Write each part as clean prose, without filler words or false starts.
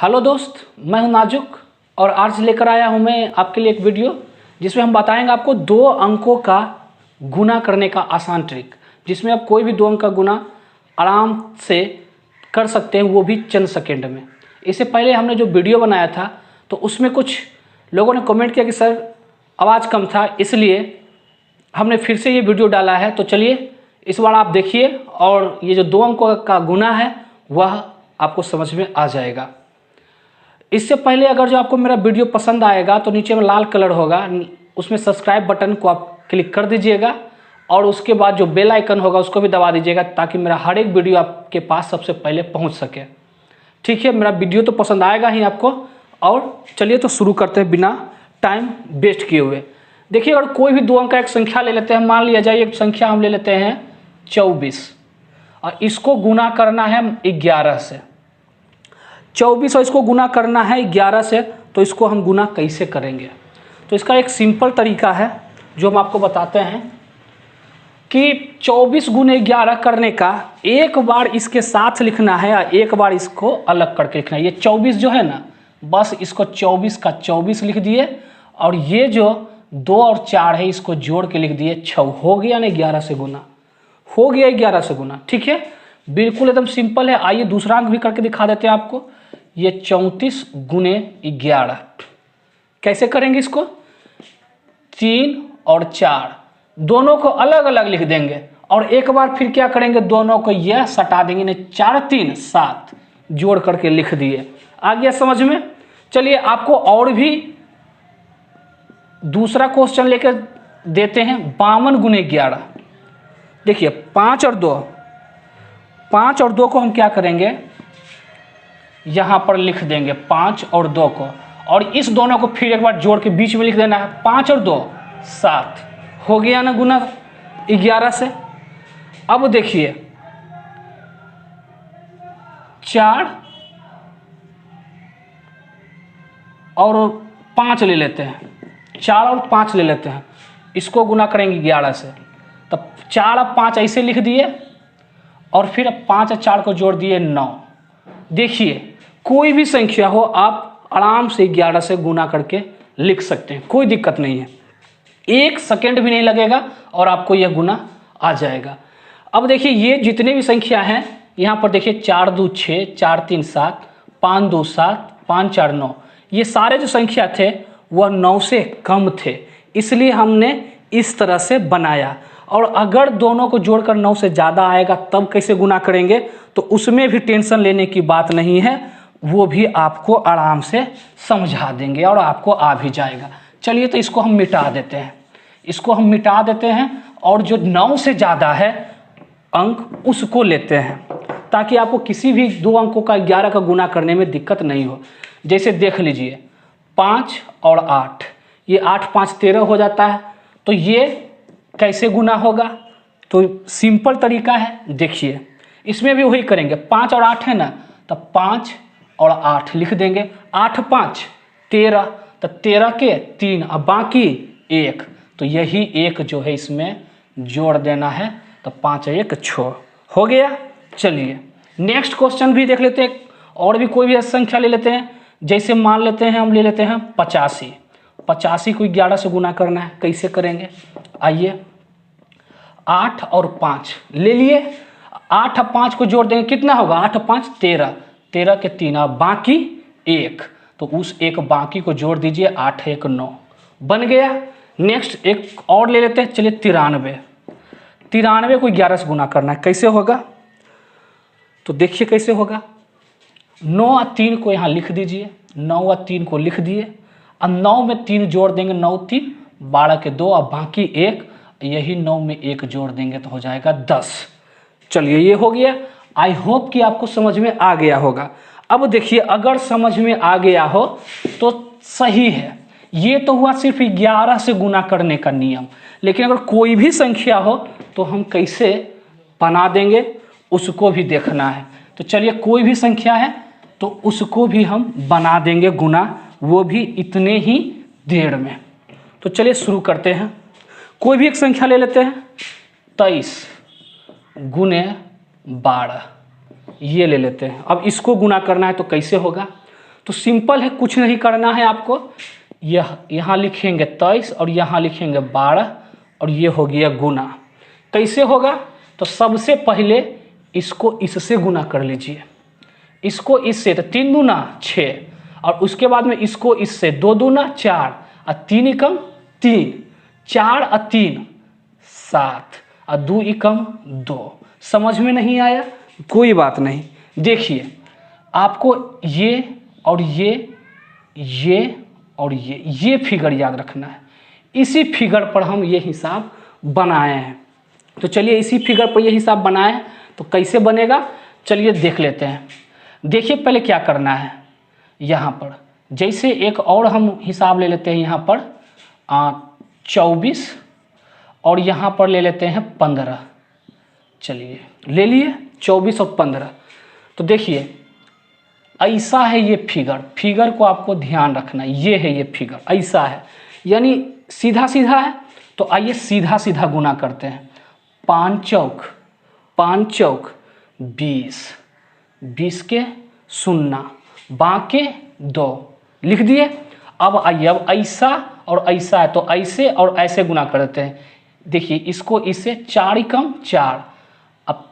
Hello दोस्त, मैं हूं नाजुक और आज लेकर आया हूं मैं आपके लिए एक वीडियो जिसमें हम बताएंगे आपको 2 अंकों का गुना करने का आसान ट्रिक, जिसमें आप कोई भी 2 अंक का गुना आराम से कर सकते हैं, वो भी चंद सेकेंड में। इससे पहले हमने जो वीडियो बनाया था तो उसमें कुछ लोगों ने कमेंट किया कि सर आवाज़ कम था, इसलिए हमने फिर से ये वीडियो डाला है। तो चलिए इस बार आप देखिए और ये जो 2 अंकों का गुना है वह आपको समझ में आ जाएगा। इससे पहले अगर जो आपको मेरा वीडियो पसंद आएगा तो नीचे में लाल कलर होगा, उसमें सब्सक्राइब बटन को आप क्लिक कर दीजिएगा और उसके बाद जो बेल आइकन होगा उसको भी दबा दीजिएगा ताकि मेरा हर एक वीडियो आपके पास सबसे पहले पहुंच सके। ठीक है, मेरा वीडियो तो पसंद आएगा ही आपको। और चलिए तो शुरू करते हैं बिना टाइम वेस्ट किए हुए। देखिए, अगर कोई भी 2 अंक का एक संख्या ले लेते हैं, मान लिया जाए एक संख्या हम ले लेते हैं 24 और इसको गुना करना है 11 से। 24 और इसको गुना करना है 11 से, तो इसको हम गुना कैसे करेंगे? तो इसका एक सिंपल तरीका है जो हम आपको बताते हैं कि 24 गुने 11 करने का एक बार इसके साथ लिखना है और एक बार इसको अलग करके लिखना है। ये 24 जो है ना, बस इसको 24 का 24 लिख दिए और ये जो 2 और 4 है इसको जोड़ के लिख दिए 6। हो गया ना 11 से गुना, हो गया 11 से गुना। ठीक है, बिल्कुल एकदम सिंपल है। आइए दूसरा अंक भी करके दिखा देते हैं आपको। ये 34 गुने 11 कैसे करेंगे? इसको 3 और 4 दोनों को अलग अलग लिख देंगे और एक बार फिर क्या करेंगे, दोनों को यह सटा देंगे ना, 4 3 7 जोड़ करके लिख दिए। आ गया समझ में? चलिए आपको और भी दूसरा क्वेश्चन लेकर देते हैं। 52 गुने 11। देखिए 5 और 2 को हम क्या करेंगे, यहाँ पर लिख देंगे 5 और 2 को, और इस दोनों को फिर एक बार जोड़ के बीच में लिख देना है 5 और 2 7। हो गया ना गुना 11 से। अब देखिए 4 और 5 ले लेते हैं, 4 और 5 ले लेते हैं, इसको गुना करेंगे 11 से। तब 4 और 5 ऐसे लिख दिए और फिर 5 और 4 को जोड़ दिए 9। देखिए कोई भी संख्या हो आप आराम से 11 से गुना करके लिख सकते हैं, कोई दिक्कत नहीं है। 1 सेकेंड भी नहीं लगेगा और आपको यह गुना आ जाएगा। अब देखिए ये जितने भी संख्या हैं यहाँ पर देखिए 4 2 6, 4 3 7, 5 2 7, 5 4 9, ये सारे जो संख्या थे वह 9 से कम थे, इसलिए हमने इस तरह से बनाया। और अगर दोनों को जोड़कर 9 से ज़्यादा आएगा तब कैसे गुना करेंगे, तो उसमें भी टेंशन लेने की बात नहीं है, वो भी आपको आराम से समझा देंगे और आपको आ भी जाएगा। चलिए तो इसको हम मिटा देते हैं, इसको हम मिटा देते हैं और जो 9 से ज़्यादा है अंक उसको लेते हैं ताकि आपको किसी भी 2 अंकों का 11 का गुना करने में दिक्कत नहीं हो। जैसे देख लीजिए 5 और 8, ये 8 5 13 हो जाता है। तो ये कैसे गुना होगा? तो सिंपल तरीका है, देखिए इसमें भी वही करेंगे। 5 और 8 है ना, तब 5 और 8 लिख देंगे। 8 5 13, तो 13 के 3 और बाकी 1, तो यही 1 जो है इसमें जोड़ देना है। तो 5 1 6 हो गया। चलिए नेक्स्ट क्वेश्चन भी देख लेते हैं, और भी कोई भी संख्या ले लेते हैं। जैसे मान लेते हैं हम ले लेते हैं 85। 85 को 11 से गुना करना है, कैसे करेंगे? आइए 8 और 5 ले लिए, 8 और 5 को जोड़ देंगे, कितना होगा? 8 5 13, 13 के 3 और बाकी 1, तो उस एक बाकी को जोड़ दीजिए, 8 1 9 बन गया। नेक्स्ट एक और ले लेते हैं, चलिए 93। 93 को 11 से गुना करना है, कैसे होगा? तो देखिए कैसे होगा। 9 और 3 को यहाँ लिख दीजिए, 9 और 3 को लिख दिए और 9 में 3 जोड़ देंगे, 9 3 12 के 2 और बाकी 1, यही 9 में 1 जोड़ देंगे तो हो जाएगा 10। चलिए ये हो गया। आई होप कि आपको समझ में आ गया होगा। अब देखिए अगर समझ में आ गया हो तो सही है। ये तो हुआ सिर्फ 11 से गुना करने का नियम, लेकिन अगर कोई भी संख्या हो तो हम कैसे बना देंगे उसको भी देखना है। तो चलिए कोई भी संख्या है तो उसको भी हम बना देंगे गुना, वो भी इतने ही देर में। तो चलिए शुरू करते हैं। कोई भी एक संख्या ले लेते हैं, 23 गुने 12 ये ले लेते हैं। अब इसको गुना करना है तो कैसे होगा? तो सिंपल है, कुछ नहीं करना है आपको। यह यहाँ लिखेंगे 23 और यहाँ लिखेंगे 12 और ये हो गया गुना। कैसे होगा? तो सबसे पहले इसको इससे गुना कर लीजिए, इसको इससे, तो 3 दूना 6 और उसके बाद में इसको इससे 2 दूना 4 और 3 एकम 3, 4 और 3 7 और 2 एकम 2। समझ में नहीं आया? कोई बात नहीं। देखिए आपको ये और ये और ये फिगर याद रखना है। इसी फिगर पर हम ये हिसाब बनाए हैं। तो चलिए इसी फिगर पर ये हिसाब बनाए, तो कैसे बनेगा चलिए देख लेते हैं। देखिए पहले क्या करना है, यहाँ पर जैसे एक और हम हिसाब ले लेते हैं, यहाँ पर 24 और यहाँ पर ले लेते हैं 15। चलिए ले लिए 24 और 15। तो देखिए ऐसा है ये फिगर को आपको ध्यान रखना, ये है ये फिगर ऐसा है, यानी सीधा सीधा है। तो आइए सीधा सीधा गुना करते हैं। 5 चौक 20, 20 के 0 बाके 2 लिख दिए। अब आइए, अब ऐसा और ऐसा है तो ऐसे और ऐसे गुना कर देते हैं। देखिए इसको इससे 4 एकम 4, अब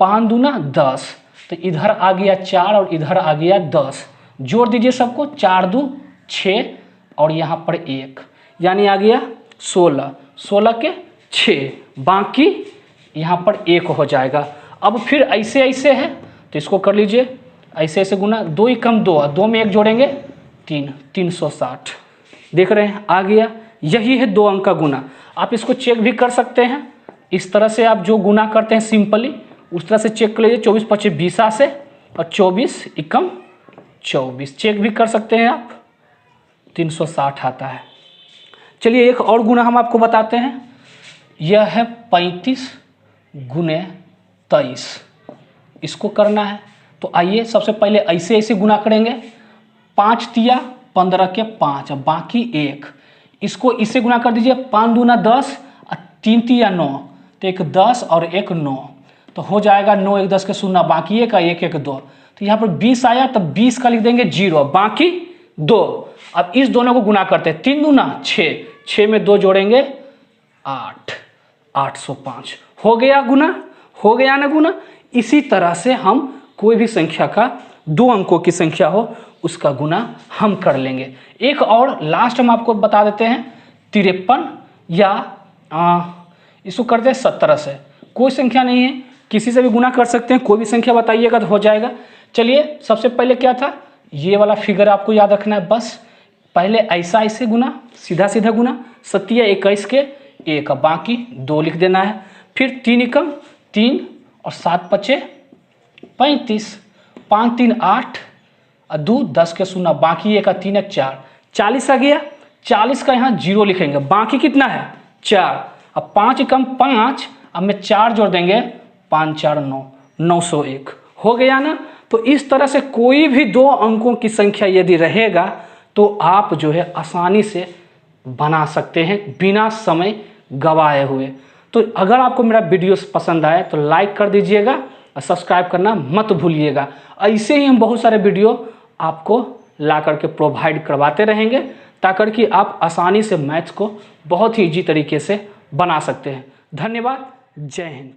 5 दूना 10, तो इधर आ गया 4 और इधर आ गया 10। जोड़ दीजिए सबको, 4 2 6 और यहाँ पर 1, यानी आ गया 16, 16 के 6 बाकी यहाँ पर 1 हो जाएगा। अब फिर ऐसे ऐसे है तो इसको कर लीजिए, ऐसे ऐसे गुना, 2 एकम 2, 2 में 1 जोड़ेंगे 3, 360। देख रहे हैं आ गया। यही है 2 अंक का गुना। आप इसको चेक भी कर सकते हैं, इस तरह से आप जो गुना करते हैं सिंपली उस तरह से चेक कर लीजिए। 24 25 20 से और 24 एकम 24 चेक भी कर सकते हैं आप, 360 आता है। चलिए एक और गुना हम आपको बताते हैं। यह है 35 गुने 23, इसको करना है। तो आइए सबसे पहले ऐसे ऐसे गुना करेंगे। 5 तिया 15 के 5 बाकी 1, इसको इससे गुना कर दीजिए। 5 दूना 10 और 3 तिया 9, तो 1 10 और 1 9, तो हो जाएगा 9 1 10 के 0 बाकी 1 1 1 2। तो यहाँ पर 20 आया, तब 20 का लिख देंगे 0 बाकी 2। अब इस दोनों को गुना करते हैं। 3 दूना 6, 6 में 2 जोड़ेंगे 8, 805 हो गया गुना, हो गया ना गुना। इसी तरह से हम कोई भी संख्या का 2 अंकों की संख्या हो उसका गुना हम कर लेंगे। एक और लास्ट हम आपको बता देते हैं, 53 या इसको करते हैं 17 से। कोई संख्या नहीं है, किसी से भी गुना कर सकते हैं, कोई भी संख्या बताइएगा तो हो जाएगा। चलिए सबसे पहले क्या था, ये वाला फिगर आपको याद रखना है। बस पहले ऐसा ऐसे गुना, सीधा सीधा गुना, 7 21 के 1 बाकी 2 लिख देना है। फिर 3 एकम 3 और 7 5 35, 5 3 8 और 2 10 के 0 बाकी 1 3 1 4, 40 आ गया। 40 का यहाँ 0 लिखेंगे, बाकी कितना है 4। अब 5 एकम 5, अब में 4 जोड़ देंगे, 5 4 9, 901 हो गया ना। तो इस तरह से कोई भी 2 अंकों की संख्या यदि रहेगा तो आप जो है आसानी से बना सकते हैं बिना समय गवाए हुए। तो अगर आपको मेरा वीडियो पसंद आए तो लाइक कर दीजिएगा और सब्सक्राइब करना मत भूलिएगा। ऐसे ही हम बहुत सारे वीडियो आपको ला करके प्रोवाइड करवाते रहेंगे ताकि कि आप आसानी से मैथ्स को बहुत ही ईजी तरीके से बना सकते हैं। धन्यवाद, जय हिंद।